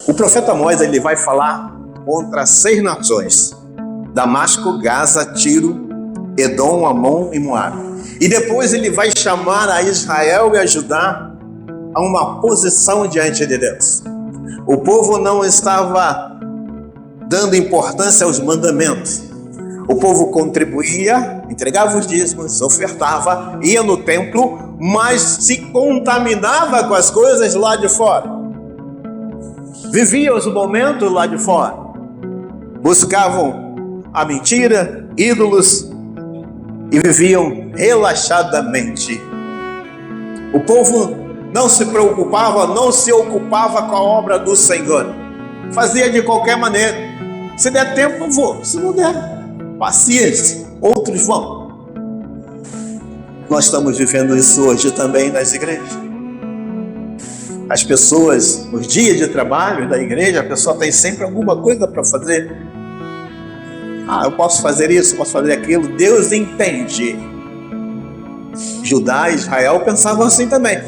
O profeta Amós, ele vai falar contra 6 nações: Damasco, Gaza, Tiro, Edom, Amon e Moabe. E depois ele vai chamar a Israel e a Judá a uma posição diante de Deus. O povo não estava dando importância aos mandamentos. O povo contribuía, entregava os dízimos, ofertava, ia no templo, mas se contaminava com as coisas lá de fora. Vivia os momentos lá de fora. Buscavam a mentira, ídolos, e viviam relaxadamente. O povo não se preocupava, não se ocupava com a obra do Senhor. Fazia de qualquer maneira. Se der tempo, eu vou. Se não der, paciência, outros vão. Nós estamos vivendo isso hoje também nas igrejas. As pessoas, nos dias de trabalho da igreja, a pessoa tem sempre alguma coisa para fazer. Eu posso fazer isso, posso fazer aquilo. Deus entende. Judá e Israel pensavam assim também.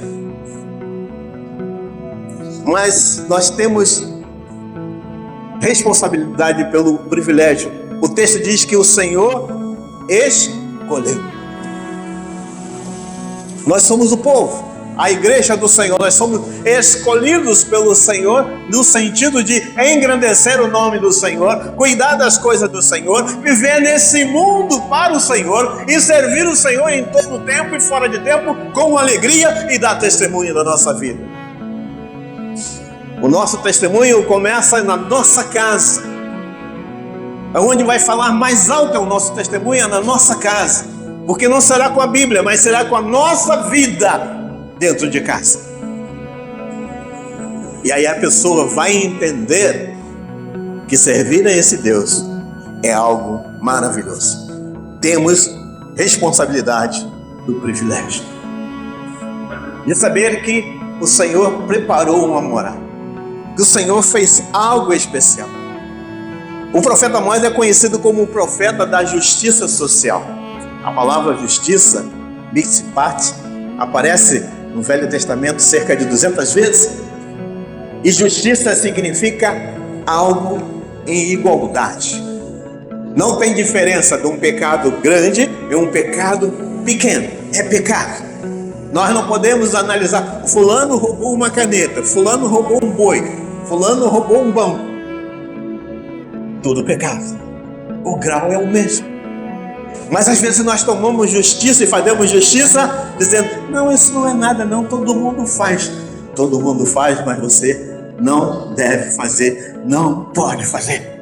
Mas nós temos responsabilidade pelo privilégio. O texto diz que o Senhor escolheu. Nós somos o povo, a igreja do Senhor. Nós somos escolhidos pelo Senhor no sentido de engrandecer o nome do Senhor, cuidar das coisas do Senhor, viver nesse mundo para o Senhor e servir o Senhor em todo o tempo e fora de tempo com alegria e dar testemunho da nossa vida. O nosso testemunho começa na nossa casa. Onde vai falar mais alto é o nosso testemunho, é na nossa casa. Porque não será com a Bíblia, mas será com a nossa vida dentro de casa. E aí a pessoa vai entender que servir a esse Deus é algo maravilhoso. Temos responsabilidade do privilégio de saber que o Senhor preparou uma morada, que o Senhor fez algo especial. O profeta Amós é conhecido como o profeta da justiça social. A palavra justiça, mixpat, aparece no Velho Testamento cerca de 200 vezes. E justiça significa algo em igualdade. Não tem diferença de um pecado grande e um pecado pequeno. É pecado. Nós não podemos analisar: fulano roubou uma caneta, fulano roubou um boi, fulano roubou um banco. Tudo pecado. O grau é o mesmo. Mas às vezes nós tomamos justiça e fazemos justiça dizendo: não, isso não é nada não, todo mundo faz. Todo mundo faz, mas você não deve fazer, não pode fazer.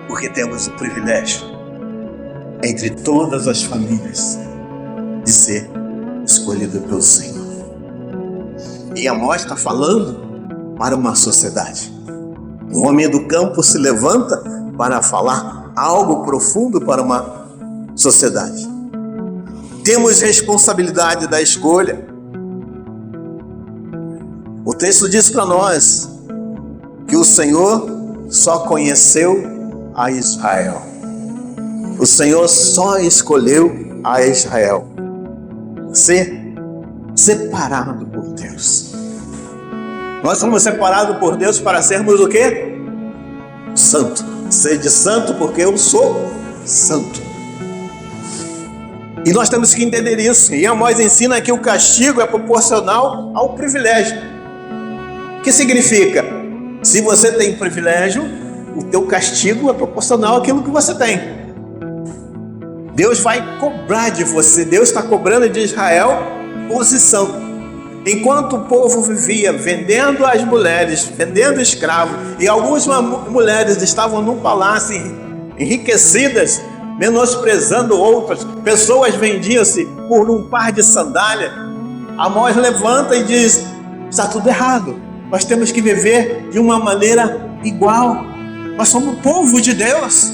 Porque temos o privilégio, entre todas as famílias, de ser escolhido pelo Senhor. E Amós está falando para uma sociedade. Um homem do campo se levanta para falar algo profundo para uma sociedade. Temos responsabilidade da escolha. O texto diz para nós que o Senhor só conheceu a Israel. O Senhor só escolheu a Israel. Ser separado por Deus. Nós somos separados por Deus para sermos o quê? Santo. Sede santo porque eu sou santo. E nós temos que entender isso. E Amós ensina que o castigo é proporcional ao privilégio. O que significa? Se você tem privilégio, o teu castigo é proporcional àquilo que você tem. Deus vai cobrar de você. Deus está cobrando de Israel posição. Enquanto o povo vivia vendendo as mulheres, vendendo escravos, e algumas mulheres estavam num palácio enriquecidas, menosprezando outras, pessoas vendiam-se por um par de sandálias, Amós levanta e diz: está tudo errado, nós temos que viver de uma maneira igual. Nós somos o povo de Deus,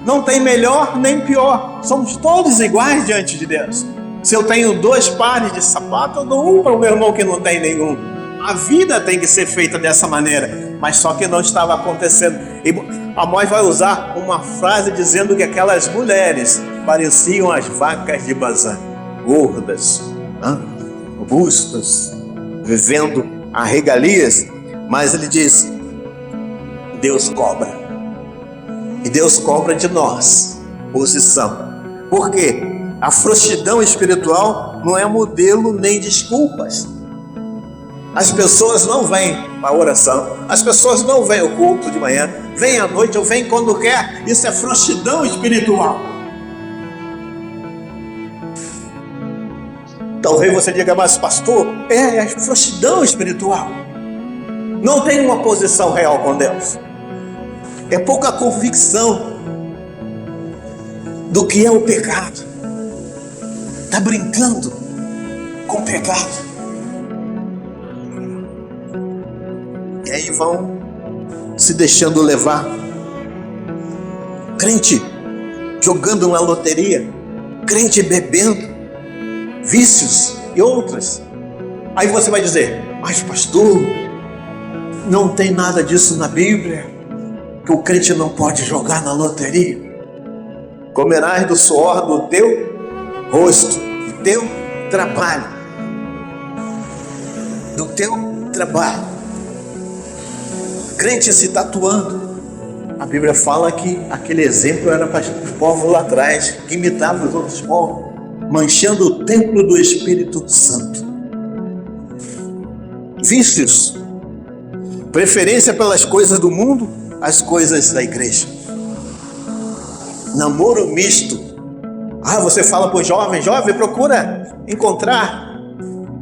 não tem melhor nem pior, somos todos iguais diante de Deus. Se eu tenho 2 pares de sapato, eu dou um para o meu irmão que não tem nenhum. A vida tem que ser feita dessa maneira, mas só que não estava acontecendo. E Amós vai usar uma frase dizendo que aquelas mulheres pareciam as vacas de Bazã, gordas, robustas, vivendo a regalias, mas ele diz: Deus cobra. E Deus cobra de nós posição. Por quê? A frouxidão espiritual não é modelo nem desculpas. As pessoas não vêm para a oração, as pessoas não vêm ao culto de manhã, vêm à noite ou vêm quando quer. Isso é frouxidão espiritual. Talvez você diga: mas pastor, é frouxidão espiritual. Não tem uma posição real com Deus. É pouca convicção do que é o pecado. Está brincando com o pecado. E aí vão se deixando levar. Crente jogando na loteria, crente bebendo, vícios e outras. Aí você vai dizer: mas pastor, não tem nada disso na Bíblia, que o crente não pode jogar na loteria. Comerás do suor do teu rosto, do teu trabalho, do teu trabalho. Crente se tatuando. A Bíblia fala que aquele exemplo era para os povos lá atrás, que imitavam os outros povos, manchando o templo do Espírito Santo. Vícios, preferência pelas coisas do mundo, as coisas da igreja. Namoro misto. Você fala para o jovem: jovem, procura encontrar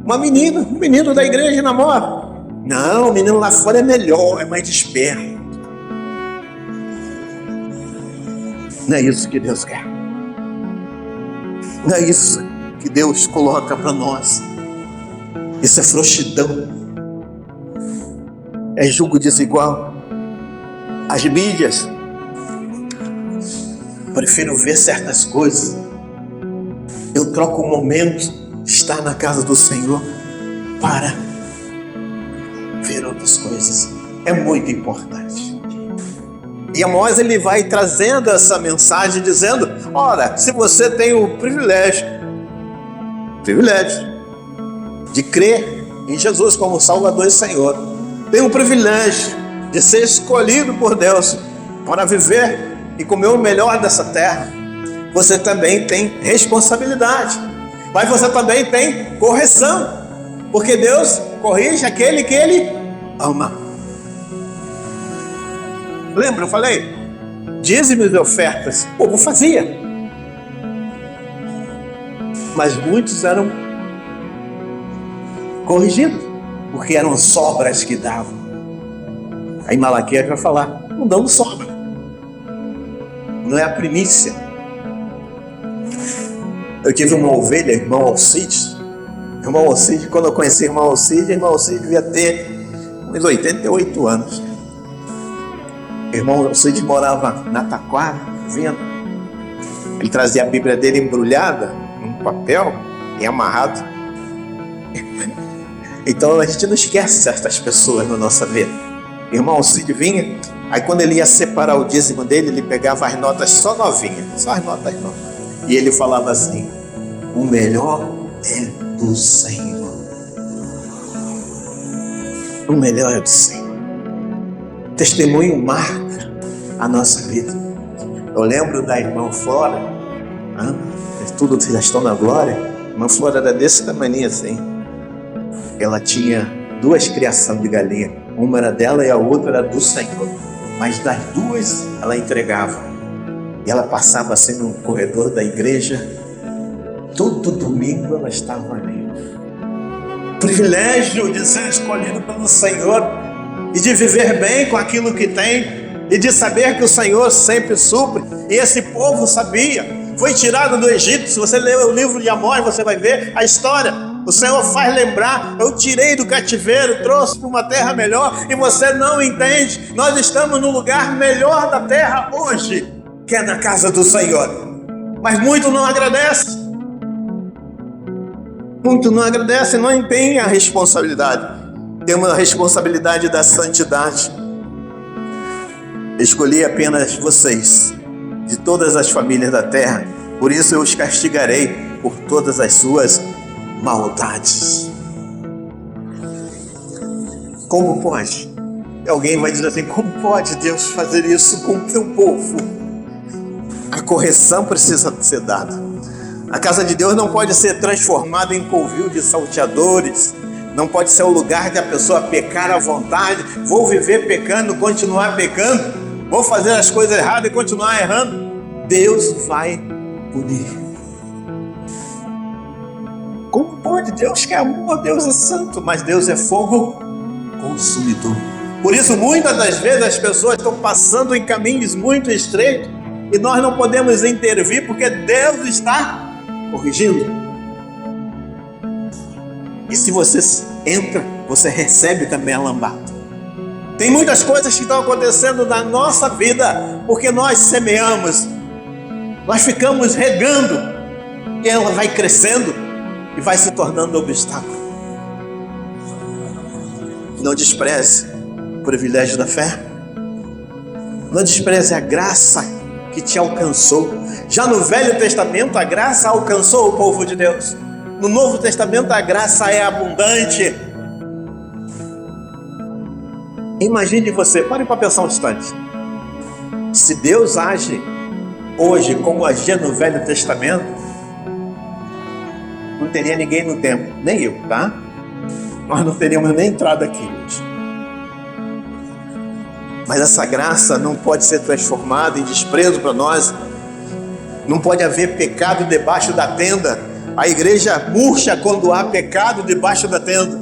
uma menina, um menino da igreja e namora. Não, o menino lá fora é melhor, é mais desperto. Não é isso que Deus quer. Não é isso que Deus coloca para nós. Isso é frouxidão. É julgo desigual. As mídias. Prefiro ver certas coisas. Eu troco o momento de estar na casa do Senhor para ver outras coisas. É muito importante. E Amós, ele vai trazendo essa mensagem dizendo: ora, se você tem o privilégio de crer em Jesus como Salvador e Senhor, tem o privilégio de ser escolhido por Deus para viver e comer o melhor dessa terra, você também tem responsabilidade, mas você também tem correção, porque Deus corrige aquele que Ele ama. Lembra, eu falei? Dízimos e ofertas, o povo fazia, mas muitos eram corrigidos, porque eram sobras que davam. Aí Malaquias vai falar: não damos sobra, não é a primícia. Eu tive uma ovelha, irmão Alcides. Irmão Alcides, quando eu conheci irmão Alcides devia ter uns 88 anos. Irmão Alcides morava na Taquara, vendo. Ele trazia a Bíblia dele embrulhada num papel e amarrado. Então a gente não esquece certas pessoas na nossa vida. Irmão Alcides vinha, aí quando ele ia separar o dízimo dele, ele pegava as notas só novinhas, só as notas novas. E ele falava assim: o melhor é do Senhor. O melhor é do Senhor. Testemunho marca a nossa vida. Eu lembro da irmã Flora, tudo já estão na glória. A irmã Flora era desse tamanho assim. Ela tinha 2 criações de galinha. Uma era dela e a outra era do Senhor. Mas das 2 ela entregava. E ela passava assim no corredor da igreja. Todo domingo ela estava ali. Privilégio de ser escolhido pelo Senhor e de viver bem com aquilo que tem e de saber que o Senhor sempre supre. E esse povo sabia. Foi tirado do Egito. Se você ler o livro de Amós, você vai ver a história. O Senhor faz lembrar: eu tirei do cativeiro, trouxe para uma terra melhor, e você não entende. Nós estamos no lugar melhor da terra hoje, que é na casa do Senhor. Mas muito não agradece. Muito não agradece, não empenha a responsabilidade. Temos a responsabilidade da santidade. Escolhi apenas vocês, de todas as famílias da terra, por isso eu os castigarei por todas as suas maldades. Como pode? Alguém vai dizer assim: como pode Deus fazer isso com o seu povo? A correção precisa ser dada. A casa de Deus não pode ser transformada em covil de salteadores. Não pode ser o lugar de a pessoa pecar à vontade. Vou viver pecando, continuar pecando. Vou fazer as coisas erradas e continuar errando. Deus vai punir. Como pode? Deus que é amor, Deus é santo, mas Deus é fogo consumidor. Por isso, muitas das vezes as pessoas estão passando em caminhos muito estreitos e nós não podemos intervir porque Deus está corrigindo. E se você entra, você recebe também a lambada. Tem muitas coisas que estão acontecendo na nossa vida porque nós semeamos, nós ficamos regando e ela vai crescendo e vai se tornando obstáculo. Não despreze o privilégio da fé. Não despreze a graça que te alcançou. Já no Velho Testamento a graça alcançou o povo de Deus. No Novo Testamento a graça é abundante. Imagine você, pare para pensar um instante. Se Deus age hoje como agia no Velho Testamento, não teria ninguém no templo, nem eu, tá? Nós não teríamos nem entrado aqui hoje. Mas essa graça não pode ser transformada em desprezo para nós. Não pode haver pecado debaixo da tenda. A igreja murcha quando há pecado debaixo da tenda.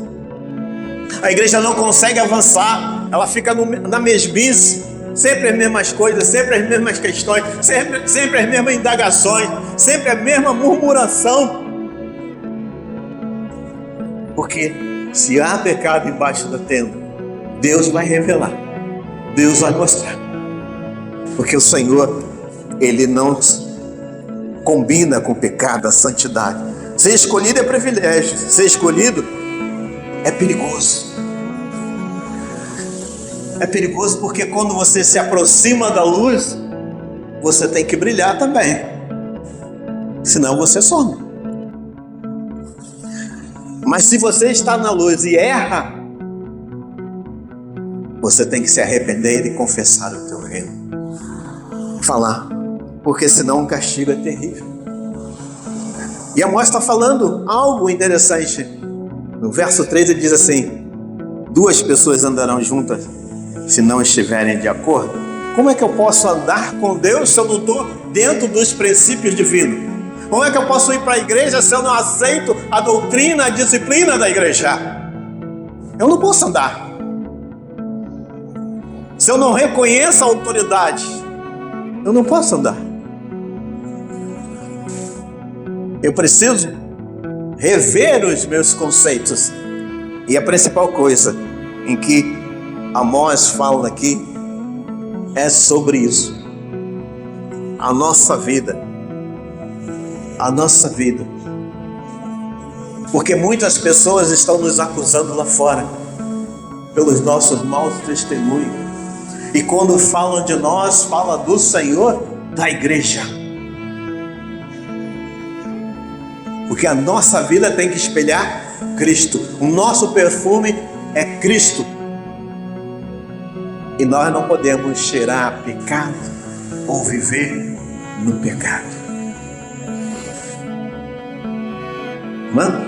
A igreja não consegue avançar. Ela fica na mesmice. Sempre as mesmas coisas, sempre as mesmas questões, sempre as mesmas indagações, sempre a mesma murmuração. Porque se há pecado embaixo da tenda, Deus vai revelar, Deus vai mostrar. Porque o Senhor, Ele não combina com o pecado, a santidade. Ser escolhido é privilégio, ser escolhido é perigoso. É perigoso porque quando você se aproxima da luz, você tem que brilhar também. Senão você some. Mas se você está na luz e erra, você tem que se arrepender e confessar o teu erro. Falar, porque senão o castigo é terrível. E Amós está falando algo interessante. No verso 3 ele diz assim: 2 pessoas andarão juntas se não estiverem de acordo. Como é que eu posso andar com Deus se eu não estou dentro dos princípios divinos? Como é que eu posso ir para a igreja se eu não aceito a doutrina, a disciplina da igreja? Eu não posso andar. Se eu não reconheço a autoridade, eu não posso andar. Eu preciso rever os meus conceitos. E a principal coisa em que Amós fala aqui é sobre isso. A nossa vida. A nossa vida. Porque muitas pessoas estão nos acusando lá fora pelos nossos maus testemunhos. E quando falam de nós, fala do Senhor, da igreja. Porque a nossa vida tem que espelhar Cristo. O nosso perfume é Cristo. E nós não podemos cheirar pecado ou viver no pecado. Mano,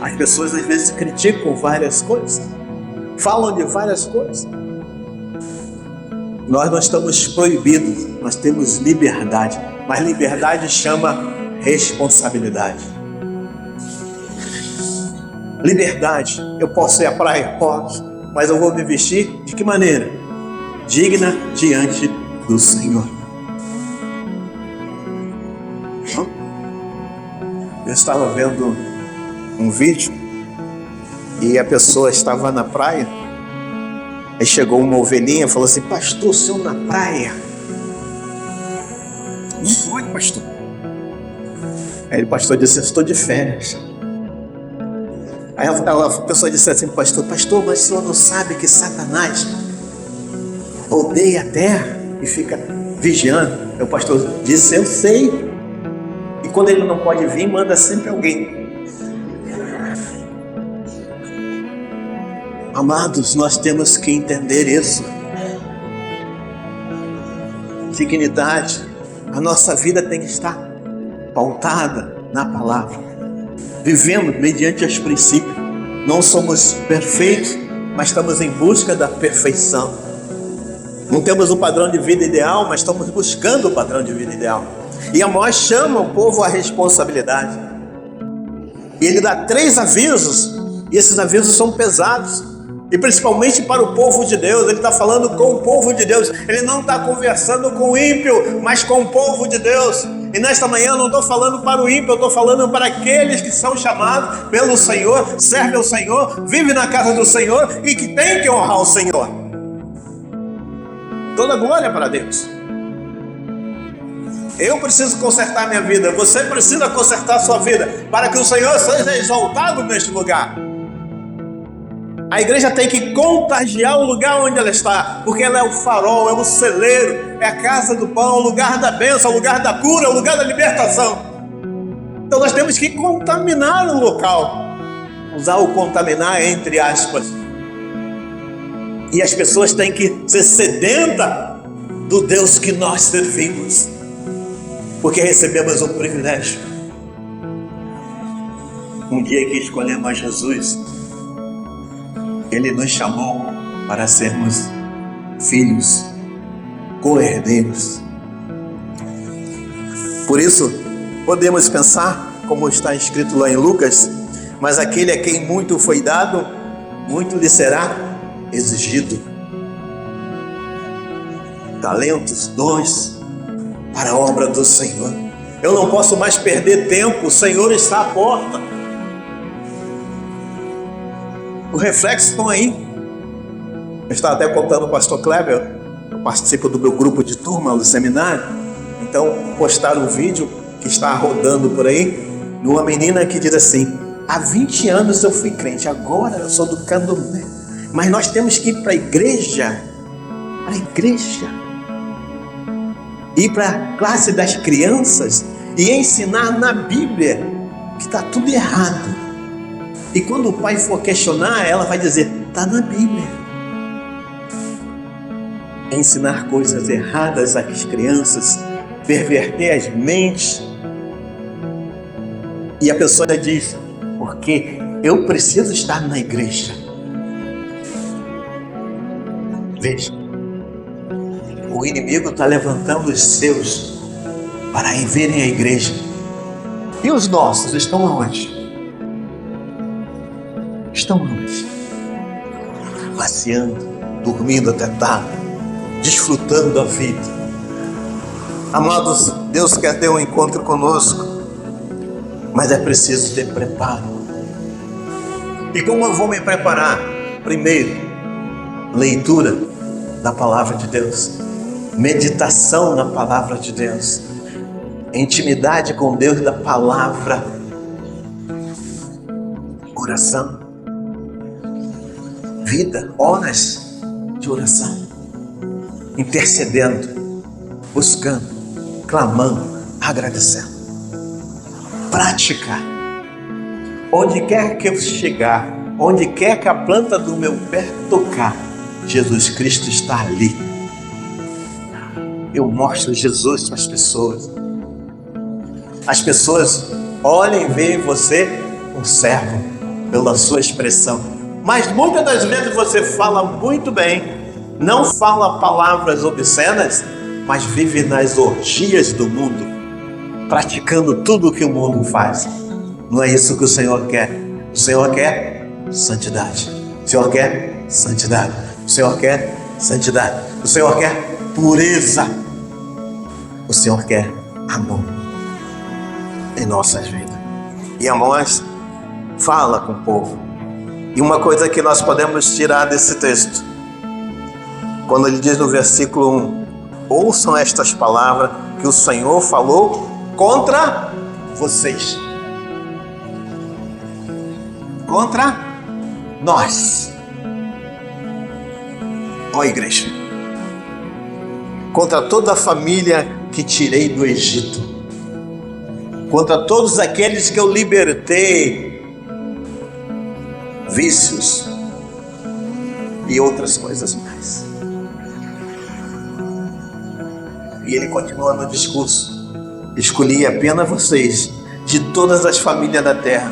as pessoas às vezes criticam várias coisas, falam de várias coisas. Nós não estamos proibidos, nós temos liberdade. Mas liberdade chama responsabilidade. Liberdade, eu posso ir à praia? Posso. Mas eu vou me vestir de que maneira? Digna diante do Senhor. Eu estava vendo um vídeo e a pessoa estava na praia. Aí chegou uma ovelhinha e falou assim: pastor, o senhor na praia? Não pode, pastor. Aí o pastor disse: eu estou de férias. Aí a pessoa disse assim: pastor, mas o senhor não sabe que Satanás odeia a terra e fica vigiando? Aí o pastor disse: eu sei. E quando ele não pode vir, manda sempre alguém. Amados, nós temos que entender isso. Dignidade, a nossa vida tem que estar pautada na palavra, vivendo mediante os princípios. Não somos perfeitos, mas estamos em busca da perfeição. Não temos um padrão de vida ideal, mas estamos buscando o padrão de vida ideal. E Amós chama o povo à responsabilidade. E ele dá 3 avisos, e esses avisos são pesados. E principalmente para o povo de Deus. Ele está falando com o povo de Deus. Ele não está conversando com o ímpio, mas com o povo de Deus. E nesta manhã eu não estou falando para o ímpio, eu estou falando para aqueles que são chamados pelo Senhor, servem ao Senhor, vivem na casa do Senhor e que tem que honrar o Senhor. Toda glória para Deus. Eu preciso consertar minha vida, você precisa consertar a sua vida, para que o Senhor seja exaltado neste lugar. A igreja tem que contagiar o lugar onde ela está, porque ela é o farol, é o celeiro, é a casa do pão, o lugar da bênção, o lugar da cura, o lugar da libertação. Então nós temos que contaminar o local, usar o contaminar entre aspas. E as pessoas têm que ser sedentas do Deus que nós servimos, porque recebemos o privilégio. Um dia que escolhemos Jesus, Ele nos chamou para sermos filhos, co-herdeiros. Por isso, podemos pensar, como está escrito lá em Lucas, mas aquele a quem muito foi dado, muito lhe será exigido. Talentos, dons para a obra do Senhor. Eu não posso mais perder tempo, o Senhor está à porta. O reflexo estão aí. Eu estava até contando ao pastor Kleber, eu participo do meu grupo de turma do seminário. Então postaram um vídeo que está rodando por aí, de uma menina que diz assim: há 20 anos eu fui crente, agora eu sou do candomblé, mas nós temos que ir para a igreja, ir para a classe das crianças e ensinar na Bíblia que está tudo errado. E quando o pai for questionar, ela vai dizer: está na Bíblia. Ensinar coisas erradas às crianças, perverter as mentes. E a pessoa diz: porque eu preciso estar na igreja. Veja, o inimigo está levantando os seus para ir verem a igreja. E os nossos estão aonde? Estão onde? Passeando, dormindo até tarde, desfrutando da vida. Amados, Deus quer ter um encontro conosco, mas é preciso ter preparo. E como eu vou me preparar? Primeiro, leitura da palavra de Deus, meditação na palavra de Deus, intimidade com Deus da palavra, oração, vida, horas de oração, intercedendo, buscando, clamando, agradecendo. Prática. Onde quer que eu chegar, onde quer que a planta do meu pé tocar, Jesus Cristo está ali. Eu mostro Jesus para as pessoas. As pessoas olhem e veem você um servo pela sua expressão. Mas muitas das vezes você fala muito bem, não fala palavras obscenas, mas vive nas orgias do mundo, praticando tudo o que o mundo faz. Não é isso que o Senhor quer. O Senhor quer santidade. O Senhor quer santidade. O Senhor quer santidade. O Senhor quer pureza. O Senhor quer amor em nossas vidas. E Amós fala com o povo. E uma coisa que nós podemos tirar desse texto, quando ele diz no versículo 1: ouçam estas palavras que o Senhor falou contra vocês, contra nós, ó igreja, contra toda a família que tirei do Egito, contra todos aqueles que eu libertei, vícios, e outras coisas mais. E ele continua no discurso: escolhi apenas vocês de todas as famílias da terra,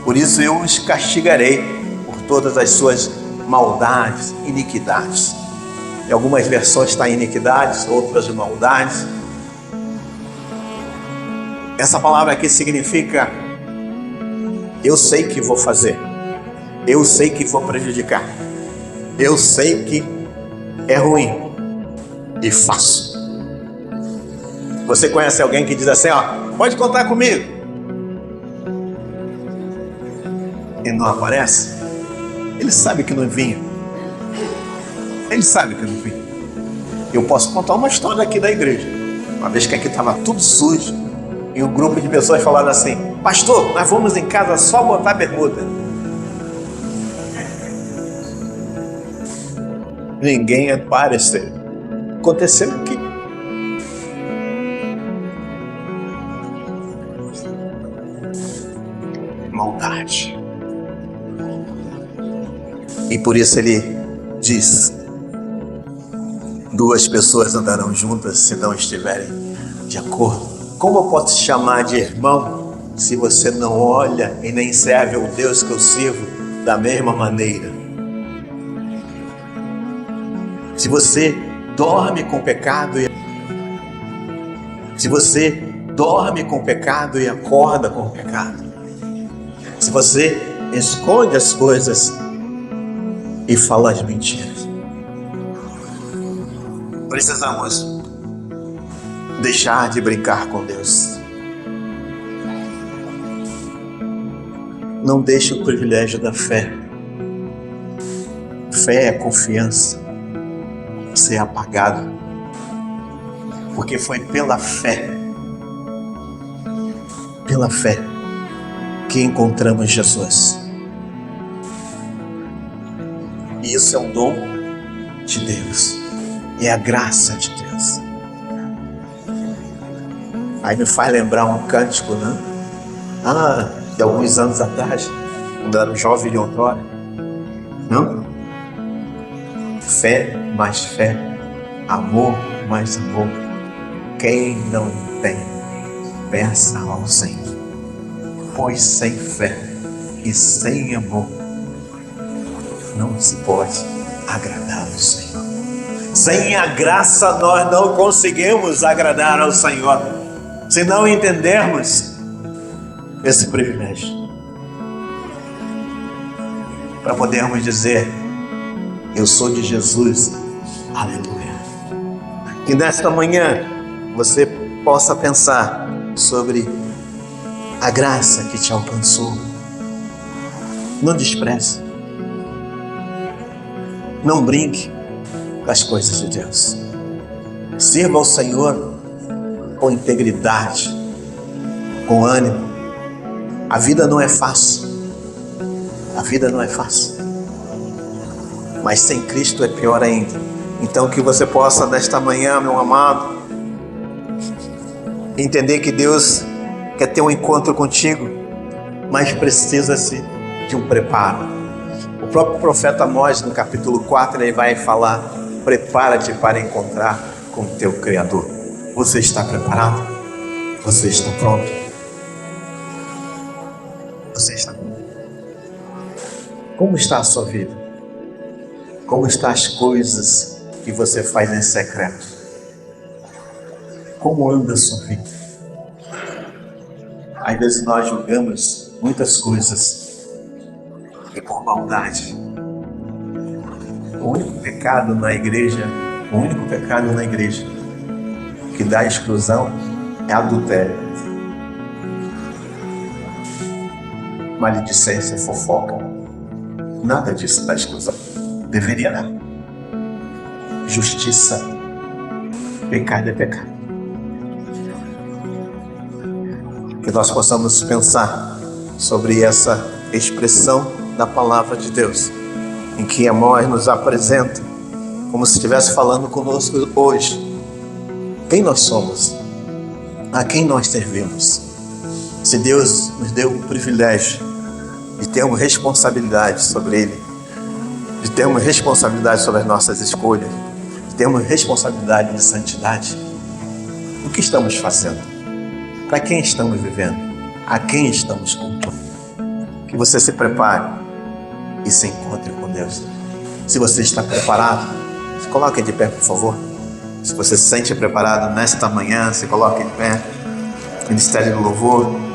por isso eu os castigarei por todas as suas maldades, iniquidades. Em algumas versões está iniquidades, outras maldades. Essa palavra aqui significa: eu sei que vou fazer, eu sei que vou prejudicar, eu sei que é ruim e faço. Você conhece alguém que diz assim, pode contar comigo, e não aparece? Ele sabe que não vinha. Ele sabe que não vinha. Eu posso contar uma história aqui da igreja. Uma vez que aqui estava tudo sujo, e um grupo de pessoas falaram assim: pastor, nós vamos em casa só botar bermuda. Ninguém apareceu. Aconteceu aqui. Maldade. E por isso ele diz: duas pessoas andarão juntas se não estiverem de acordo. Como eu posso te chamar de irmão se você não olha e nem serve ao Deus que eu sirvo da mesma maneira? Se você dorme com pecado e acorda com o pecado, se você esconde as coisas e fala as mentiras, precisamos deixar de brincar com Deus. Não deixe o privilégio da fé. Fé é confiança ser apagado, porque foi pela fé que encontramos Jesus. E isso é um dom de Deus, é a graça de Deus. Aí me faz lembrar um cântico, né? De alguns anos atrás, quando eu era um jovem de outrora. Não? Fé mais fé, amor mais amor. Quem não tem, peça ao Senhor. Pois sem fé e sem amor não se pode agradar ao Senhor. Sem a graça nós não conseguimos agradar ao Senhor, se não entendermos esse privilégio, para podermos dizer: eu sou de Jesus, aleluia. Que nesta manhã você possa pensar sobre a graça que te alcançou. Não despreze, não brinque com as coisas de Deus. Sirva ao Senhor com integridade, com ânimo. A vida não é fácil. A vida não é fácil. Mas sem Cristo é pior ainda. Então que você possa nesta manhã, meu amado, entender que Deus quer ter um encontro contigo, mas precisa-se de um preparo. O próprio profeta Amós, no capítulo 4, ele vai falar: prepara-te para encontrar com o teu Criador. Você está preparado? Você está pronto? Você está pronto? Como está a sua vida? Como estão as coisas que você faz em secreto? Como anda a sua vida? Às vezes nós julgamos muitas coisas e por maldade. O único pecado na igreja que dá exclusão é adultério, maledicência, fofoca. Nada disso dá exclusão. Deveria dar. Justiça. Pecado é pecado. Que nós possamos pensar sobre essa expressão da palavra de Deus, em que Amós nos apresenta como se estivesse falando conosco hoje. Quem nós somos? A quem nós servimos? Se Deus nos deu o privilégio de termos responsabilidade sobre Ele, de termos responsabilidade sobre as nossas escolhas, de termos responsabilidade de santidade. O que estamos fazendo? Para quem estamos vivendo? A quem estamos cultuando? Que você se prepare e se encontre com Deus. Se você está preparado, se coloque de pé, por favor. Se você se sente preparado nesta manhã, se coloque de pé. Ministério do Louvor.